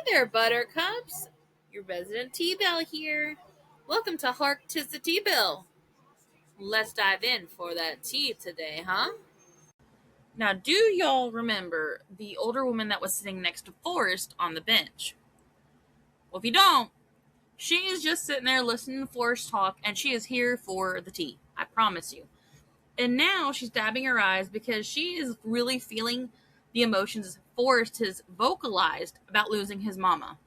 there, Buttercups. Your resident Teabelle here. Welcome to Hark, 'tis the Teabelle. Let's dive in for that tea today, huh? Now, do y'all remember the older woman that was sitting next to Forrest on the bench? Well, if you don't, she is just sitting there listening to Forrest talk, and she is here for the tea. I promise you. And now she's dabbing her eyes because she is really feeling the emotions Forrest has vocalized about losing his mama.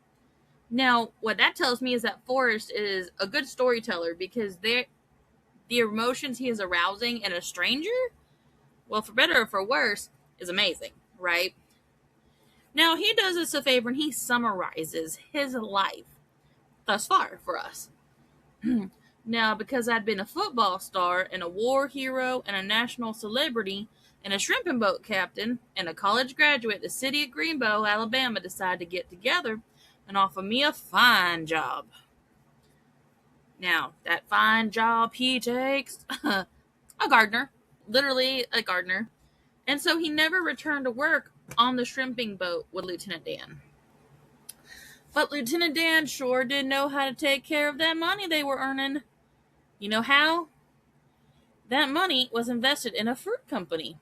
Now, what that tells me is that Forrest is a good storyteller because the emotions he is arousing in a stranger, well, for better or for worse, is amazing, right? Now, he does us a favor and he summarizes his life thus far for us. Now, because I'd been a football star and a war hero and a national celebrity and a shrimping boat captain and a college graduate, the city of Greenbow, Alabama decided to get together and offer me a fine job. Now, that fine job he takes, a gardener, literally a gardener. And so he never returned to work on the shrimping boat with Lieutenant Dan. But Lieutenant Dan sure did know how to take care of that money they were earning. You know how? That money was invested in a fruit company.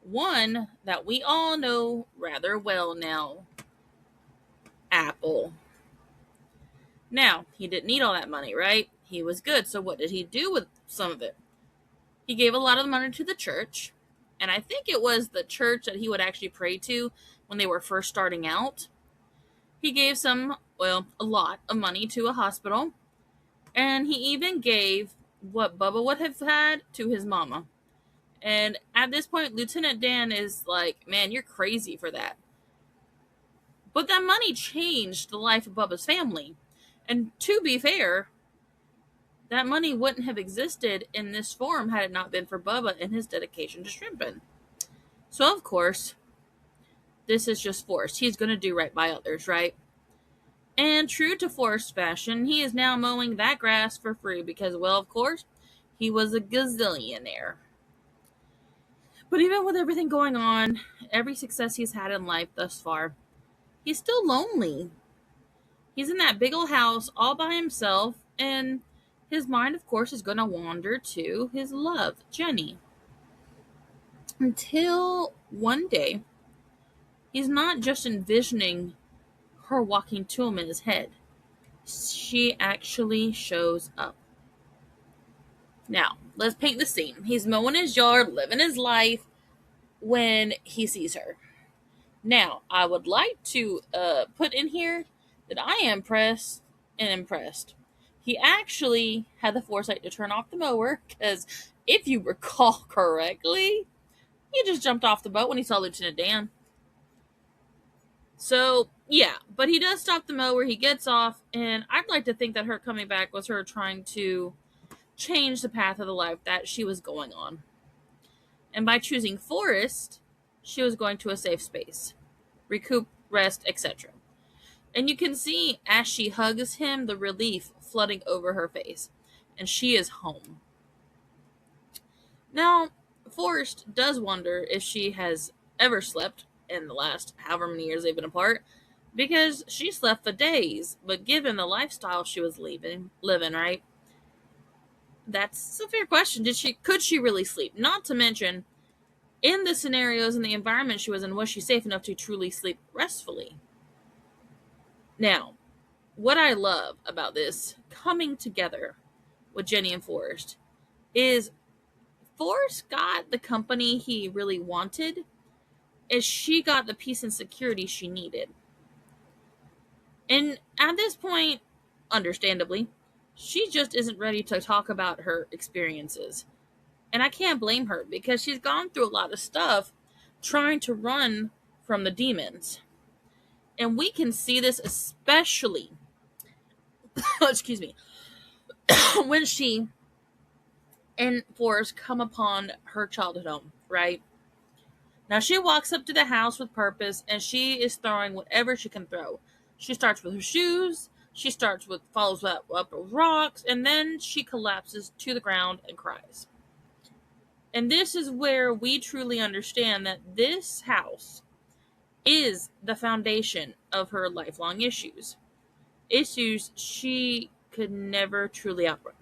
One that we all know rather well now. Apple. Now, he didn't need all that money, right? He was good, so what did he do with some of it? He gave a lot of the money to the church, and I think it was the church that he would actually pray to when they were first starting out. He gave a lot of money to a hospital, and he even gave what Bubba would have had to his mama. And at this point, Lieutenant Dan is like, man, you're crazy for that. But that money changed the life of Bubba's family. And to be fair, that money wouldn't have existed in this form had it not been for Bubba and his dedication to shrimping. So, of course, this is just Forrest. He's going to do right by others, right? And true to Forrest's fashion, he is now mowing that grass for free because, well, of course, he was a gazillionaire. But even with everything going on, every success he's had in life thus far, he's still lonely. He's in that big old house all by himself, and his mind, of course, is going to wander to his love, Jenny. Until one day, he's not just envisioning her walking to him in his head. She actually shows up. Now, let's paint the scene. He's mowing his yard, living his life, when he sees her. Now, I would like to put in here that I am impressed. He actually had the foresight to turn off the mower, because if you recall correctly, he just jumped off the boat when he saw Lieutenant Dan. So, yeah, but he does stop the mower, he gets off, and I'd like to think that her coming back was her trying to change the path of the life that she was going on. And by choosing Forrest, she was going to a safe space, recoup, rest, etc. And you can see as she hugs him, the relief flooding over her face, and she is home. Now, Forrest does wonder if she has ever slept in the last however many years they've been apart, because she slept for days, but given the lifestyle she was living, right? That's a fair question. Could she really sleep? Not to mention, in the scenarios and the environment she was in, was she safe enough to truly sleep restfully? Now, what I love about this coming together with Jenny and Forrest is Forrest got the company he really wanted, as she got the peace and security she needed. And at this point, understandably, she just isn't ready to talk about her experiences. And I can't blame her, because she's gone through a lot of stuff trying to run from the demons. And we can see this especially, excuse me, when she and Forrest come upon her childhood home, right? Now, she walks up to the house with purpose, and she is throwing whatever she can throw. She starts with her shoes, follows up with rocks, and then she collapses to the ground and cries. And this is where we truly understand that this house is the foundation of her lifelong issues. Issues she could never truly outrun.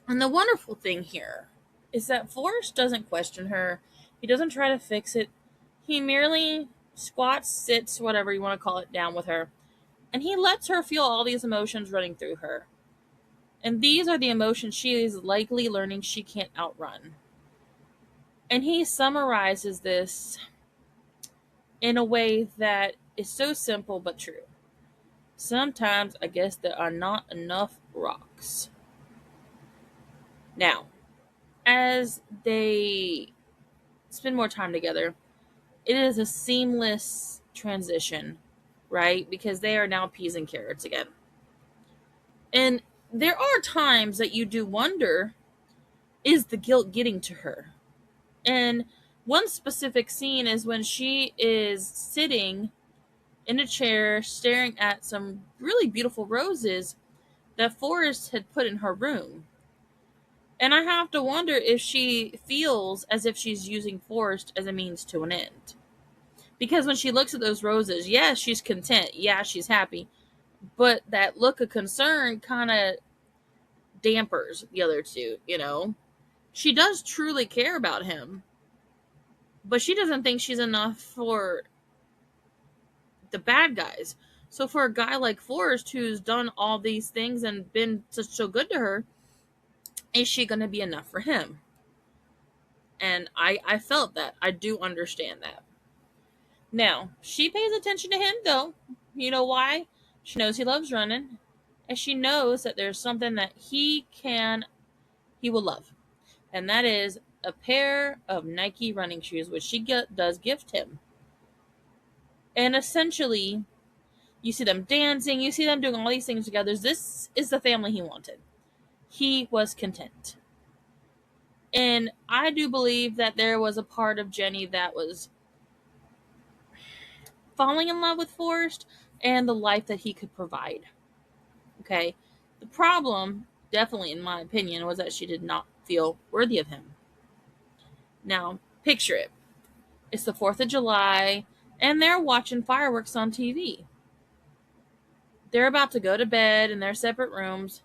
And the wonderful thing here is that Forrest doesn't question her. He doesn't try to fix it. He merely squats, sits, whatever you want to call it, down with her. And he lets her feel all these emotions running through her. And these are the emotions she is likely learning she can't outrun. And he summarizes this in a way that is so simple but true. Sometimes I guess there are not enough rocks. Now, as they spend more time together, it is a seamless transition, right? Because they are now peas and carrots again. And there are times that you do wonder, is the guilt getting to her? And one specific scene is when she is sitting in a chair staring at some really beautiful roses that Forrest had put in her room. And I have to wonder if she feels as if she's using Forrest as a means to an end. Because when she looks at those roses, yeah, she's content. Yeah, she's happy. But that look of concern kind of dampers the other two, you know? She does truly care about him, but she doesn't think she's enough for the bad guys. So for a guy like Forrest, who's done all these things and been so good to her, is she going to be enough for him? And I felt that. I do understand that. Now, she pays attention to him, though. You know why? She knows he loves running, and she knows that there's something that he will love. And that is a pair of Nike running shoes, which she does gift him. And essentially, you see them dancing, you see them doing all these things together. This is the family he wanted. He was content. And I do believe that there was a part of Jenny that was falling in love with Forrest and the life that he could provide. Okay? The problem, definitely in my opinion, was that she did not feel worthy of him. Now, picture it. It's the 4th of July, and they're watching fireworks on TV. They're about to go to bed in their separate rooms,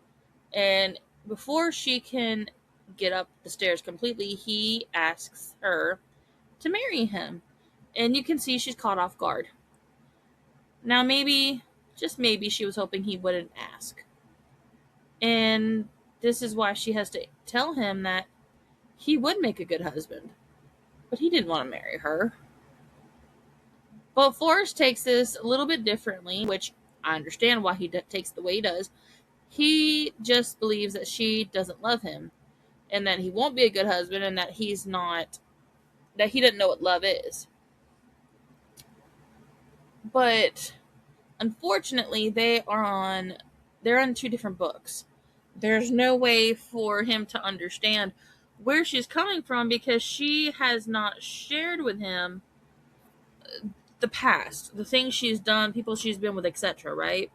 and before she can get up the stairs completely, he asks her to marry him. And you can see she's caught off guard. Now, maybe, just maybe, she was hoping he wouldn't ask. And this is why she has to tell him that he would make a good husband. But he didn't want to marry her. But Forrest takes this a little bit differently, which I understand why he takes the way he does. He just believes that she doesn't love him, and that he won't be a good husband, and that he doesn't know what love is. But unfortunately, they're on 2 different books. There's no way for him to understand where she's coming from because she has not shared with him the past, the things she's done, people she's been with, etc., right?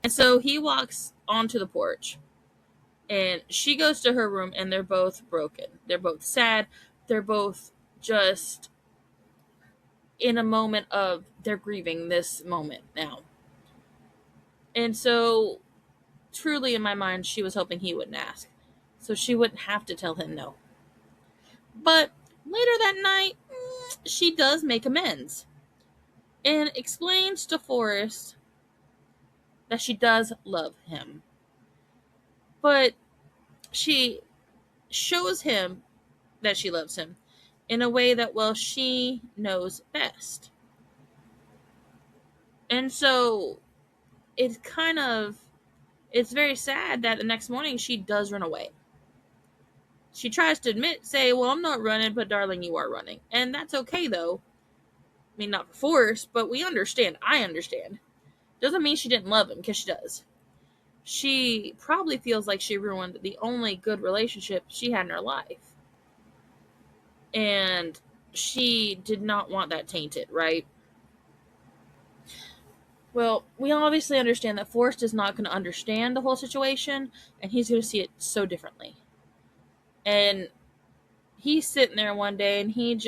And so he walks onto the porch, and she goes to her room, and they're both broken. They're both sad. They're both just in a moment of they're grieving this moment now. And so, truly in my mind, she was hoping he wouldn't ask, so she wouldn't have to tell him no. But later that night, she does make amends and explains to Forrest that she does love him. But she shows him that she loves him in a way that, well, she knows best. And so it's very sad that the next morning she does run away. She tries to say, well, I'm not running, but darling, you are running. And that's okay, though. I mean, not for Forrest, but we understand. I understand. Doesn't mean she didn't love him, because she does. She probably feels like she ruined the only good relationship she had in her life. And she did not want that tainted, right? Well, we obviously understand that Forrest is not going to understand the whole situation, and he's going to see it so differently. And he's sitting there one day, and he's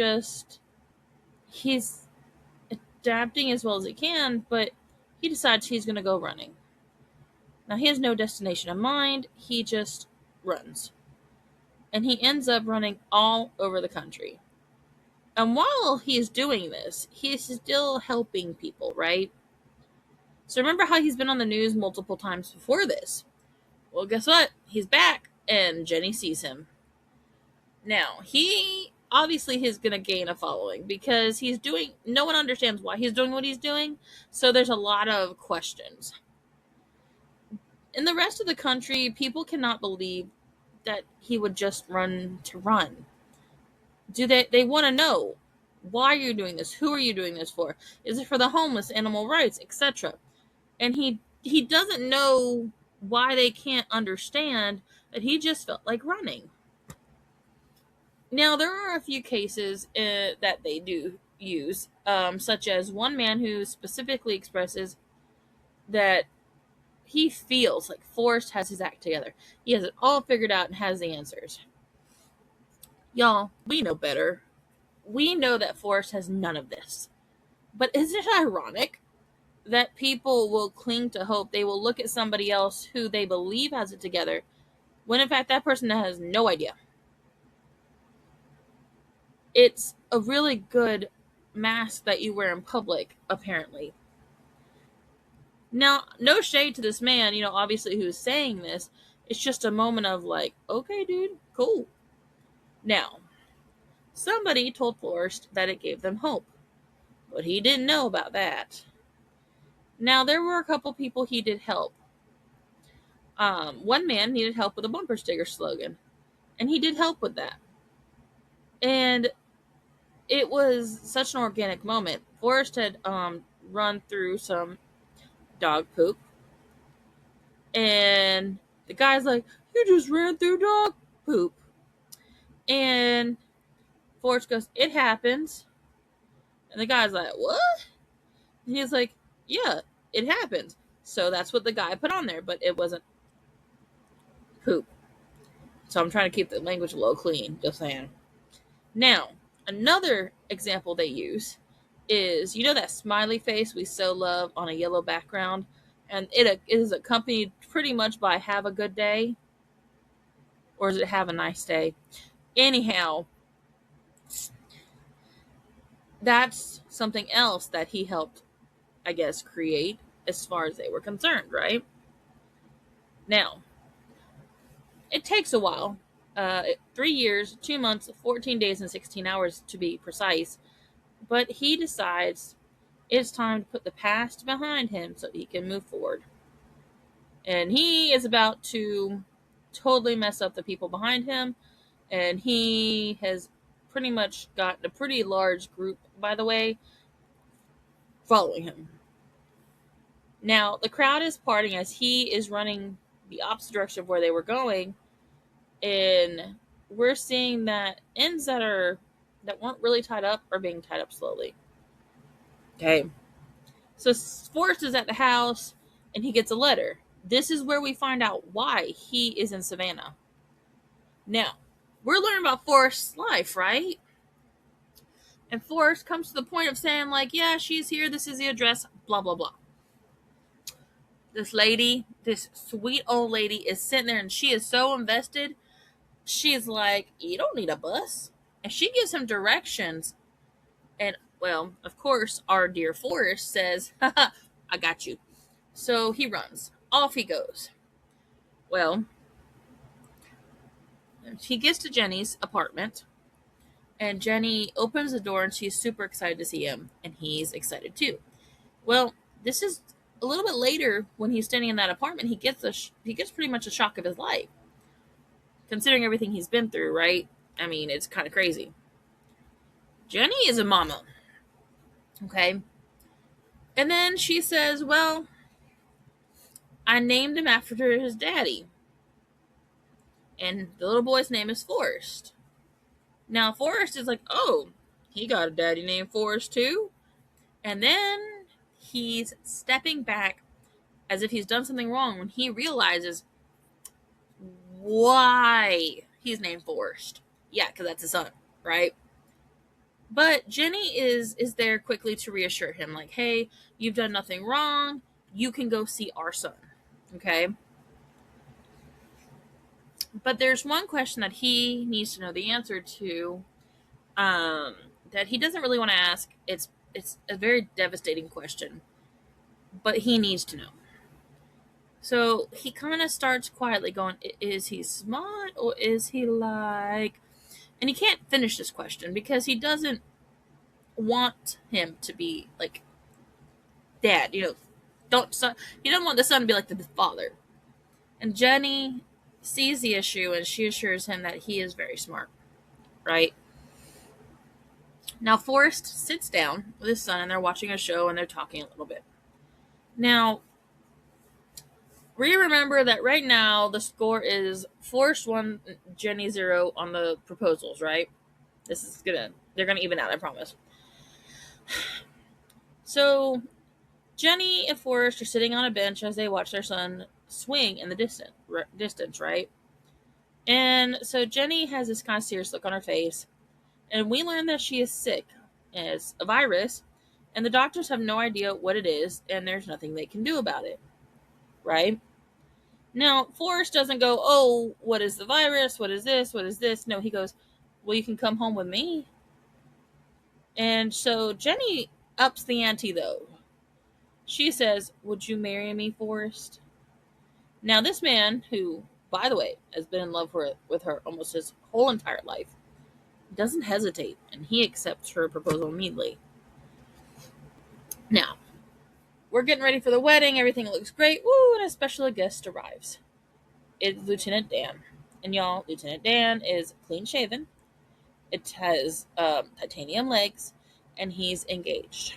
adapting as well as he can, but he decides he's going to go running. Now, he has no destination in mind. He just runs. And he ends up running all over the country. And while he's doing this, he's still helping people, right? So remember how he's been on the news multiple times before this? Well, guess what? He's back, and Jenny sees him. Now, he obviously is going to gain a following because no one understands why he's doing what he's doing, so there's a lot of questions. In the rest of the country, people cannot believe that he would just run to run. They want to know, why are you doing this? Who are you doing this for? Is it for the homeless, animal rights, etc.? And he doesn't know why they can't understand that he just felt like running. Now, there are a few cases that they do use, such as one man who specifically expresses that he feels like Forrest has his act together. He has it all figured out and has the answers. Y'all, we know better. We know that Forrest has none of this. But isn't it ironic that people will cling to hope they will look at somebody else who they believe has it together, when in fact that person has no idea? It's a really good mask that you wear in public, apparently. Now, no shade to this man, obviously who's saying this. It's just a moment of like, okay, dude, cool. Now, somebody told Forrest that it gave them hope, but he didn't know about that. Now, there were a couple people he did help. One man needed help with a bumper sticker slogan, and he did help with that. And it was such an organic moment. Forrest had run through some dog poop, and the guy's like, "You just ran through dog poop." And Forrest goes, "It happens." And the guy's like, "What?" And he's like, "Yeah, it happens." So that's what the guy put on there, but it wasn't poop. So I'm trying to keep the language a little clean, just saying. Now, another example they use is, that smiley face we so love on a yellow background, and it is accompanied pretty much by "have a good day," or is it "have a nice day"? Anyhow, that's something else that he helped, I guess, create as far as they were concerned, right? Now, it takes a while. 3 years, 2 months, 14 days, and 16 hours to be precise. But he decides it's time to put the past behind him so he can move forward. And he is about to totally mess up the people behind him. And he has pretty much gotten a pretty large group, by the way, following him. Now, the crowd is parting as he is running the opposite direction of where they were going. And we're seeing that ends that weren't really tied up are being tied up slowly. Okay. So Forrest is at the house and he gets a letter. This is where we find out why he is in Savannah. Now, we're learning about Forrest's life, right? And Forrest comes to the point of saying, like, yeah, she's here. This is the address, blah, blah, blah. This lady, this sweet old lady is sitting there and she is so invested. She's like, you don't need a bus. And she gives him directions. And, well, of course, our dear Forrest says, haha, I got you. So he runs. Off he goes. Well, he gets to Jenny's apartment. And Jenny opens the door and she's super excited to see him. And he's excited too. Well, this is a little bit later when he's standing in that apartment. He gets pretty much a shock of his life. Considering everything he's been through, right? I mean, it's kind of crazy. Jenny is a mama. Okay? And then she says, well, I named him after his daddy. And the little boy's name is Forrest. Now, Forrest is like, oh, he got a daddy named Forrest too? And then he's stepping back as if he's done something wrong when he realizes why he's named Forrest. Yeah, because that's his son, right? But Jenny is there quickly to reassure him, like, hey, you've done nothing wrong. You can go see our son. Okay. But there's one question that he needs to know the answer to, that he doesn't really want to ask. It's a very devastating question, but he needs to know. So he kind of starts quietly going, is he smart or is he like... And he can't finish this question because he doesn't want him to be like dad, don't son. He doesn't want the son to be like the father. And Jenny sees the issue and she assures him that he is very smart, right? Now Forrest sits down with his son and they're watching a show and they're talking a little bit. Now, we remember that right now the score is Forrest 1, Jenny 0 on the proposals, right? They're gonna even out, I promise. So Jenny and Forrest are sitting on a bench as they watch their son swing in the distance, right? And so Jenny has this kind of serious look on her face, and we learn that she is sick. It's a virus, and the doctors have no idea what it is, and there's nothing they can do about it, right? Now, Forrest doesn't go, oh, what is the virus? What is this? What is this? No, he goes, well, you can come home with me. And so Jenny ups the ante, though. She says, would you marry me, Forrest? Now, this man, who, by the way, has been in love with her almost his whole entire life, doesn't hesitate, and he accepts her proposal immediately. Now, we're getting ready for the wedding. Everything looks great. Woo, and a special guest arrives. It's Lieutenant Dan. And y'all, Lieutenant Dan is clean shaven. It has titanium legs, and he's engaged.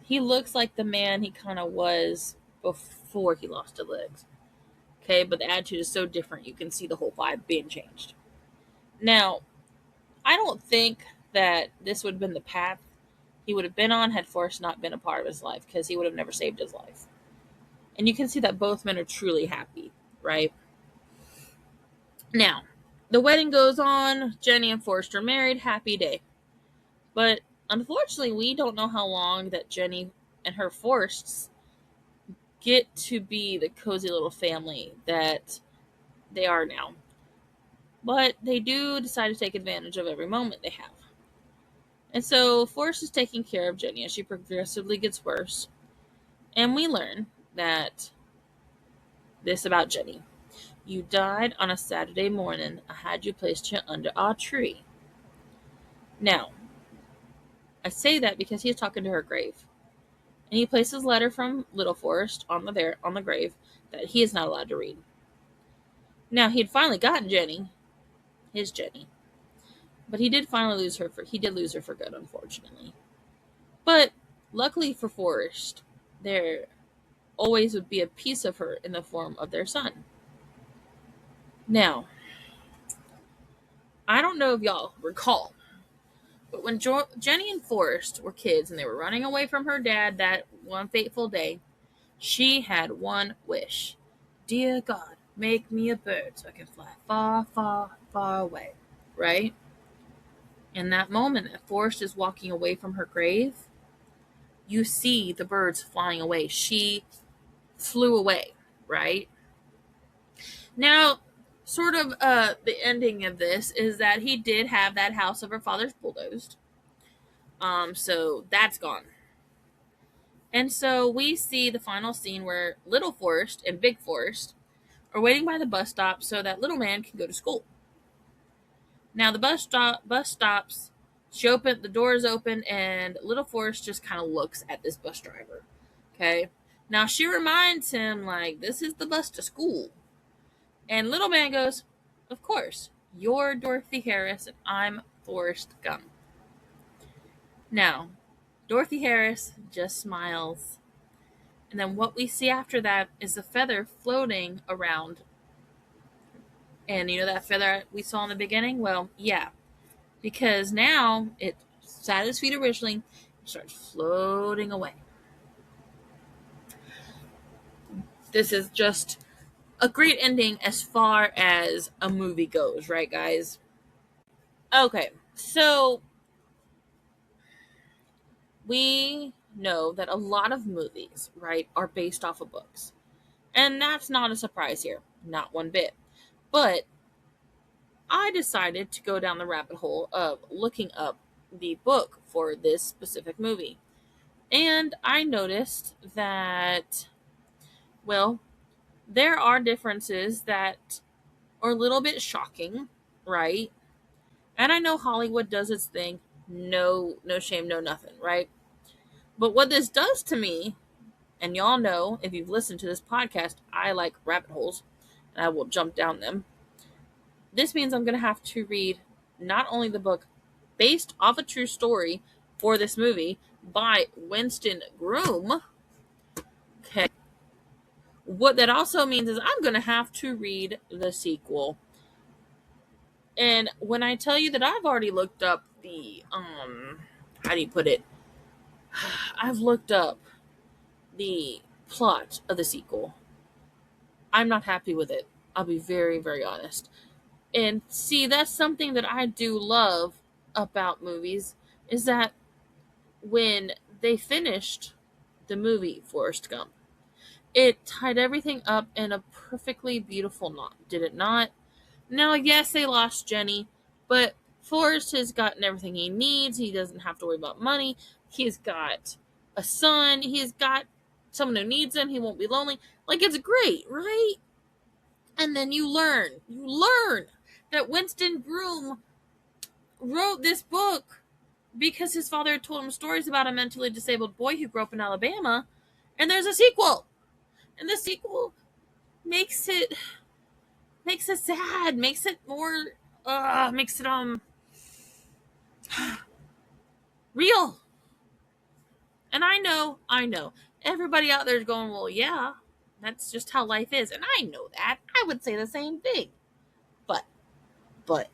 He looks like the man he kind of was before he lost his legs. Okay, but the attitude is so different. You can see the whole vibe being changed. Now, I don't think that this would have been the path he would have been on had Forrest not been a part of his life, because he would have never saved his life. And you can see that both men are truly happy, right? Now, the wedding goes on. Jenny and Forrest are married. Happy day. But unfortunately, we don't know how long that Jenny and her Forrests get to be the cozy little family that they are now. But they do decide to take advantage of every moment they have. And so Forrest is taking care of Jenny as she progressively gets worse. And we learn that this about Jenny. You died on a Saturday morning. I had you placed you under our tree. Now, I say that because he's talking to her grave. And he places a letter from Little Forrest on the grave that he is not allowed to read. Now, he had finally gotten Jenny, his Jenny. But he did finally lose her for good, unfortunately. But luckily for Forrest, there always would be a piece of her in the form of their son. Now, I don't know if y'all recall, but when Jenny and Forrest were kids and they were running away from her dad that one fateful day, she had one wish. Dear God, make me a bird so I can fly far, far, far away. Right? In that moment that Forrest is walking away from her grave, you see the birds flying away. She flew away, right? Now, sort of the ending of this is that he did have that house of her father's bulldozed. So that's gone. And so we see the final scene where Little Forrest and Big Forrest are waiting by the bus stop so that little man can go to school. Now the bus stops. The doors open, and Little Forrest just kind of looks at this bus driver. Okay. Now she reminds him, like, this is the bus to school. And little man goes, of course, you're Dorothy Harris and I'm Forrest Gump. Now, Dorothy Harris just smiles. And then what we see after that is the feather floating around. And you know that feather we saw in the beginning? Well, yeah. Because now it sat at his feet originally and starts floating away. This is just a great ending as far as a movie goes, right, guys? Okay, So we know that a lot of movies, right, are based off of books. And that's not a surprise here, not one bit. But I decided to go down the rabbit hole of looking up the book for this specific movie. And I noticed that, well, there are differences that are a little bit shocking, right? And I know Hollywood does its thing. No shame, no nothing, right? But what this does to me, and y'all know if you've listened to this podcast, I like rabbit holes and I will jump down them. This means I'm going to have to read not only the book based off a true story for this movie by Winston Groom. Okay. What that also means is I'm going to have to read the sequel. And when I tell you that I've already looked up the how do you put it? I've looked up the plot of the sequel. I'm not happy with it. I'll be very, very honest. And see, that's something that I do love about movies is that when they finished the movie Forrest Gump, it tied everything up in a perfectly beautiful knot, did it not? Now, yes, they lost Jenny, but Forrest has gotten everything he needs. He doesn't have to worry about money. He's got a son. He's got someone who needs him. He won't be lonely. Like, it's great, right? And then you learn that Winston Groom wrote this book because his father had told him stories about a mentally disabled boy who grew up in Alabama. And there's a sequel. And the sequel makes it sad, makes it more makes it real. And I know everybody out there is going, well, yeah, that's just how life is. And I know that. I would say the same thing. But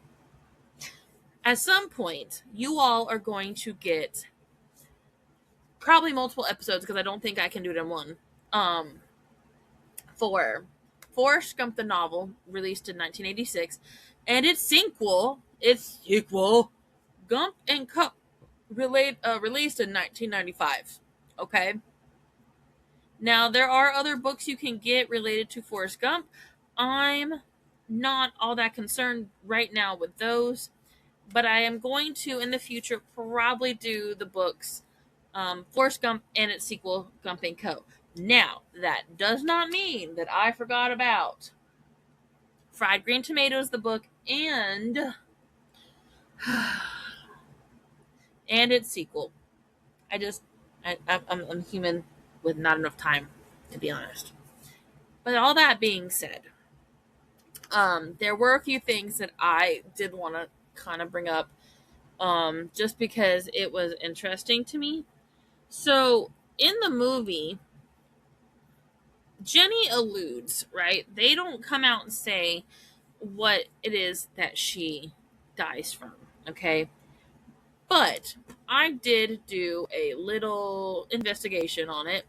at some point, you all are going to get probably multiple episodes because I don't think I can do it in one. For Forrest Gump the novel, released in 1986, and its sequel, Gump and Cup, released in 1995. Okay. Now there are other books you can get related to Forrest Gump. I'm not all that concerned right now with those, but I am going to in the future probably do the books Forrest Gump and its sequel, Gump and Co. Now, that does not mean that I forgot about Fried Green Tomatoes, the book, and its sequel. I'm human with not enough time, to be honest. But all that being said, there were a few things that I did want to kind of bring up, just because it was interesting to me. So, in the movie, Jenny alludes, right? They don't come out and say what it is that she dies from, okay? But I did do a little investigation on it,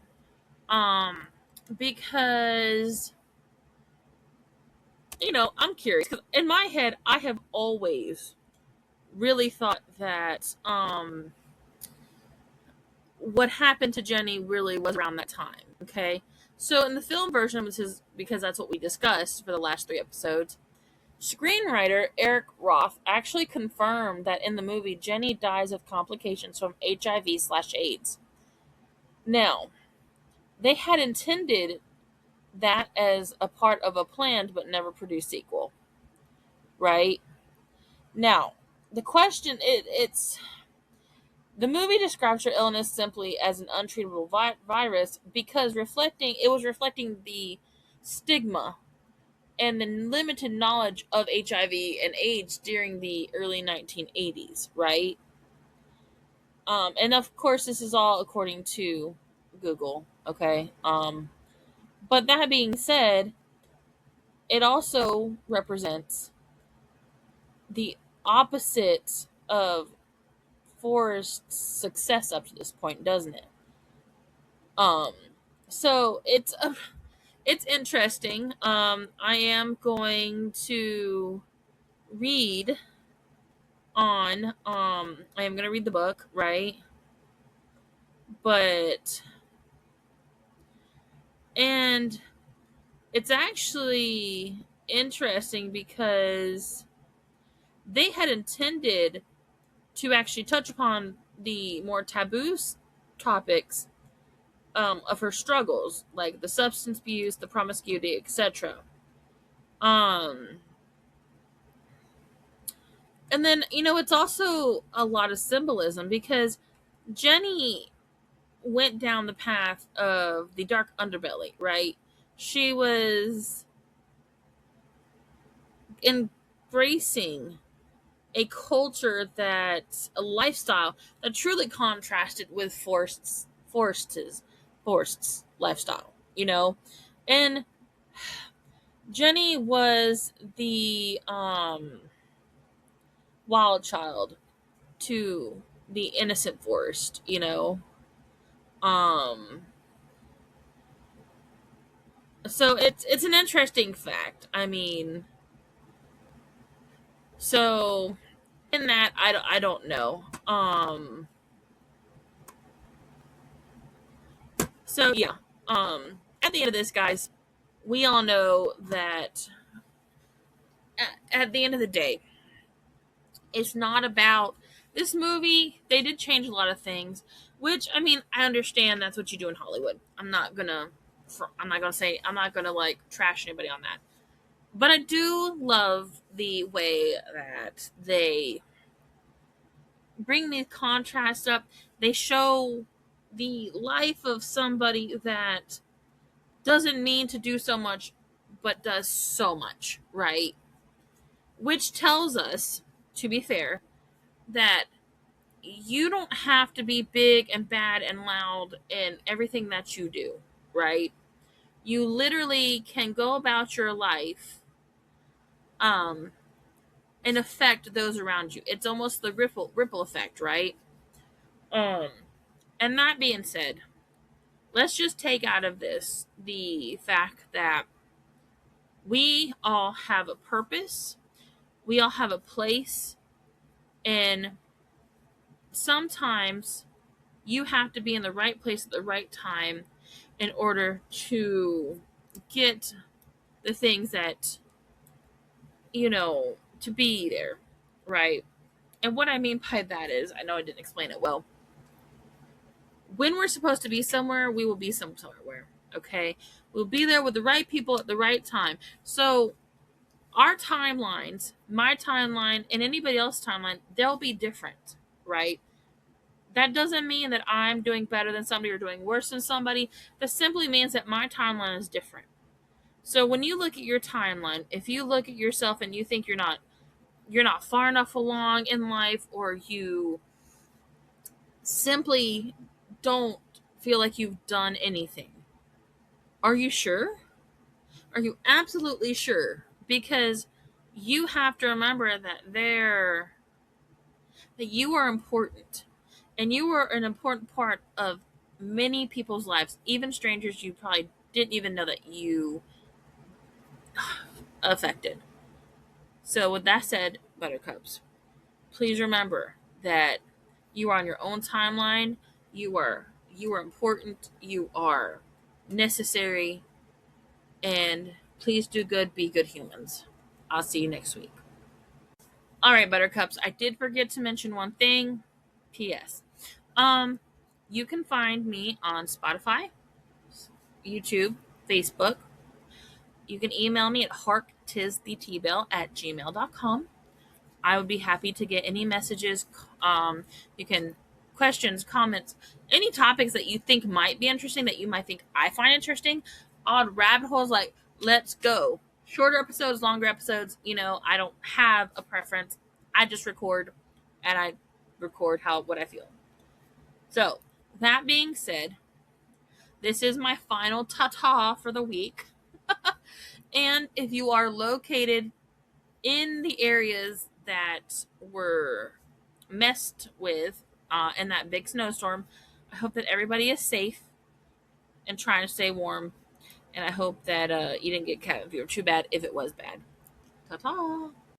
because, I'm curious. Because in my head, I have always really thought that, what happened to Jenny really was around that time, okay? So in the film version, because that's what we discussed for the last 3 episodes, screenwriter Eric Roth actually confirmed that in the movie, Jenny dies of complications from HIV/AIDS. Now, they had intended that as a part of a planned but never produced sequel, right? Now, the question, it's the movie describes her illness simply as an untreatable virus because it was reflecting the stigma and the limited knowledge of HIV and AIDS during the early 1980s, right? And of course, this is all according to Google, okay? But that being said, it also represents the opposite of Forrest's success up to this point, doesn't it? Um, so it's interesting. I am going to read on I am going to read the book, right? But and it's actually interesting because they had intended to actually touch upon the more taboo topics of her struggles, like the substance abuse, the promiscuity, etc. Um, and then, it's also a lot of symbolism because Jenny went down the path of the dark underbelly, right? She was embracing a lifestyle that truly contrasted with Forrest's lifestyle, and Jenny was the wild child to the innocent Forrest, um so it's an interesting fact. I mean, so in that, I don't know. So yeah. At the end of this, guys, we all know that at the end of the day, it's not about this movie. They did change a lot of things, which, I mean, I understand that's what you do in Hollywood. I'm not gonna like trash anybody on that. But I do love the way that they bring these contrasts up. They show the life of somebody that doesn't mean to do so much, but does so much, right? Which tells us, to be fair, that you don't have to be big and bad and loud in everything that you do, right? You literally can go about your life um and affect those around you. It's almost the ripple effect, right? Um and that being said, let's just take out of this the fact that we all have a purpose, we all have a place, and sometimes you have to be in the right place at the right time in order to get the things that, to be there, right? And what I mean by that is, I know I didn't explain it well. When we're supposed to be somewhere, we will be somewhere, okay? We'll be there with the right people at the right time. So our timelines, my timeline, and anybody else's timeline, they'll be different, right? That doesn't mean that I'm doing better than somebody or doing worse than somebody. That simply means that my timeline is different. So when you look at your timeline, if you look at yourself and you think you're not far enough along in life, or you simply don't feel like you've done anything, are you sure? Are you absolutely sure? Because you have to remember that you are important, and you are an important part of many people's lives, even strangers you probably didn't even know that you affected. So with that said, buttercups, please remember that you are on your own timeline. You are important, you are necessary, and please do good, be good humans. I'll see you next week. All right, buttercups, I did forget to mention one thing. PS. You can find me on Spotify, YouTube, Facebook. You can email me at harktisthetbell@gmail.com. I would be happy to get any messages. You can questions, comments, any topics that you think might be interesting, that you might think I find interesting. Odd rabbit holes, like, let's go. Shorter episodes, longer episodes. I don't have a preference. I just record, and I record what I feel. So that being said, this is my final ta-ta for the week. And if you are located in the areas that were messed with in that big snowstorm, I hope that everybody is safe and trying to stay warm. And I hope that you didn't get cabin fever too bad if it was bad. Ta-ta!